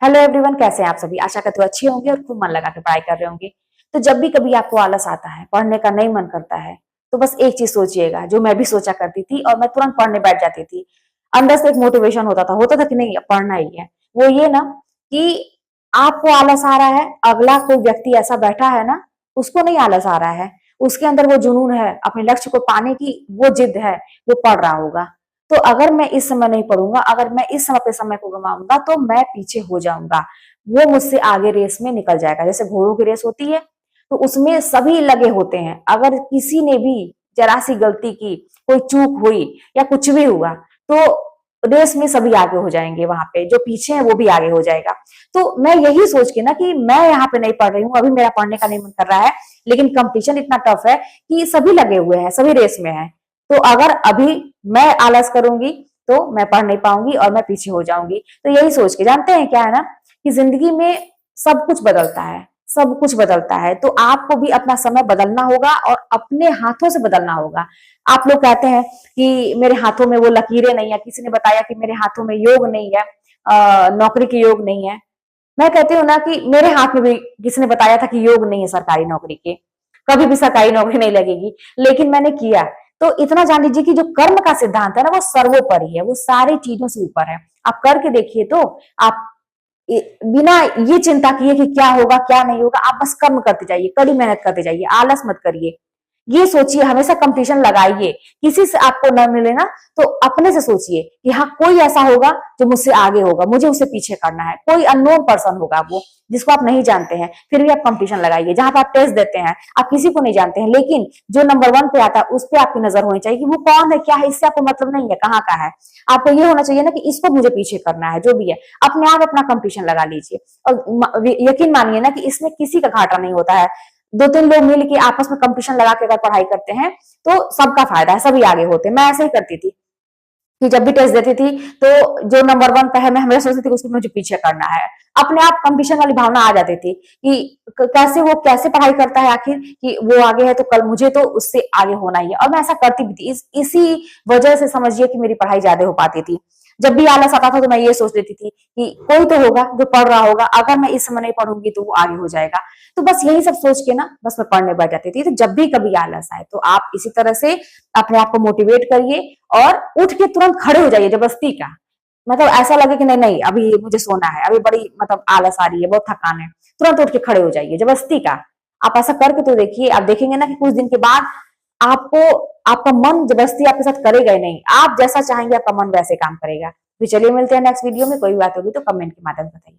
Hello everyone, कैसे हैं आप सभी। आशा करते हो अच्छे होंगे और खूब मन लगा के पढ़ाई कर रहे होंगे। तो जब भी कभी आपको आलस आता है, पढ़ने का नहीं मन करता है, तो बस एक चीज सोचिएगा, जो मैं भी सोचा करती थी और मैं तुरंत पढ़ने बैठ जाती थी। अंदर से एक मोटिवेशन होता था कि नहीं, अब पढ़ना ही है। वो ये ना कि आपको आलस आ रहा है, अगला कोई व्यक्ति ऐसा बैठा है ना, उसको नहीं आलस आ रहा है, उसके अंदर वो जुनून है, अपने लक्ष्य को पाने की वो जिद है, वो पढ़ रहा होगा। तो अगर मैं इस समय नहीं पढ़ूंगा, अगर मैं इस समय पे समय को गंवाऊंगा, तो मैं पीछे हो जाऊंगा। वो मुझसे आगे रेस में निकल जाएगा। जैसे घोड़ों की रेस होती है, तो उसमें सभी लगे होते हैं। अगर किसी ने भी जरा सी गलती की, कोई चूक हुई या कुछ भी हुआ, तो रेस में सभी आगे हो जाएंगे। वहां पे जो पीछे है वो भी आगे हो जाएगा। तो मैं यही सोच के ना कि मैं यहाँ पे नहीं पढ़ रही हूँ, अभी मेरा पढ़ने का नहीं मन कर रहा है, लेकिन कंपटीशन इतना टफ है कि सभी लगे हुए हैं, सभी रेस में है। तो अगर अभी मैं आलस करूंगी तो मैं पढ़ नहीं पाऊंगी और मैं पीछे हो जाऊंगी। तो यही सोच के, जानते हैं क्या है ना, कि जिंदगी में सब कुछ बदलता है, सब कुछ बदलता है। तो आपको भी अपना समय बदलना होगा और अपने हाथों से बदलना होगा। आप लोग कहते हैं कि मेरे हाथों में वो लकीरें नहीं है, किसी ने बताया कि मेरे हाथों में योग नहीं है, नौकरी के योग नहीं है। मैं कहती हूँ ना कि मेरे हाथ में भी किसी ने बताया था कि योग नहीं है सरकारी नौकरी के, कभी भी सरकारी नौकरी नहीं लगेगी, लेकिन मैंने किया। तो इतना जान लीजिए कि जो कर्म का सिद्धांत है ना, वो सर्वोपरि है, वो सारी चीजों से ऊपर है। आप करके देखिए तो आप बिना ये चिंता किए कि क्या होगा क्या नहीं होगा, आप बस कर्म करते जाइए, कड़ी मेहनत करते जाइए, आलस मत करिए। ये सोचिए, हमेशा कंपटीशन लगाइए। किसी से आपको न मिले ना, तो अपने से सोचिए कि हाँ, कोई ऐसा होगा जो मुझसे आगे होगा, मुझे उसे पीछे करना है। कोई अननोन पर्सन होगा वो, जिसको आप नहीं जानते हैं, फिर भी आप कंपटीशन लगाइए। जहां पर आप टेस्ट देते हैं, आप किसी को नहीं जानते हैं, लेकिन जो नंबर 1 पे आता है उस पर आपकी नजर होनी चाहिए कि वो कौन है, क्या है, इससे आपको मतलब नहीं है कहाँ का है। आपको ये होना चाहिए ना कि इसको मुझे पीछे करना है, जो भी है। अपने आप अपना कंपटीशन लगा लीजिए और यकीन मानिए ना कि इसमें किसी का घाटा नहीं होता है। 2-3 लोग मिल के आपस में कंपटीशन लगा के अगर पढ़ाई करते हैं, तो सबका फायदा है, सभी आगे होते हैं। मैं ऐसे ही करती थी कि जब भी टेस्ट देती थी, तो जो नंबर 1 पे है, मैं हमेशा सोचती थी कि उसको मुझे पीछे करना है। अपने आप कंपटीशन वाली भावना आ जाती थी कि कैसे वो कैसे पढ़ाई करता है आखिर, कि वो आगे है तो कल मुझे तो उससे आगे होना ही है। और मैं ऐसा करती भी थी। इसी वजह से समझिए कि मेरी पढ़ाई ज्यादा हो पाती थी। जब भी आलस आता था तो मैं ये सोच लेती थी कि कोई तो होगा जो पढ़ रहा होगा, अगर मैं इस समय नहीं पढ़ूंगी तो वो आगे हो जाएगा। तो बस यही सब सोच के ना, बस मैं पढ़ने बैठ जाती थी। तो जब भी कभी आलस आए, तो आप इसी तरह से अपने आप को मोटिवेट करिए और उठ के तुरंत खड़े हो जाइए, जबरदस्ती का। मतलब ऐसा लगे कि नहीं नहीं, अभी मुझे सोना है, अभी बड़ी मतलब आलस आ रही है, बहुत थकान है, तुरंत उठ के खड़े हो जाइए, जबरदस्ती का। आप ऐसा करके तो देखिए, आप देखेंगे ना कि कुछ दिन के बाद आपको, आपका मन जबरदस्ती आपके साथ करेगा ही नहीं। आप जैसा चाहेंगे आपका मन वैसे काम करेगा। तो चलिए, मिलते हैं नेक्स्ट वीडियो में। कोई बात होगी तो कमेंट के माध्यम से बताइए।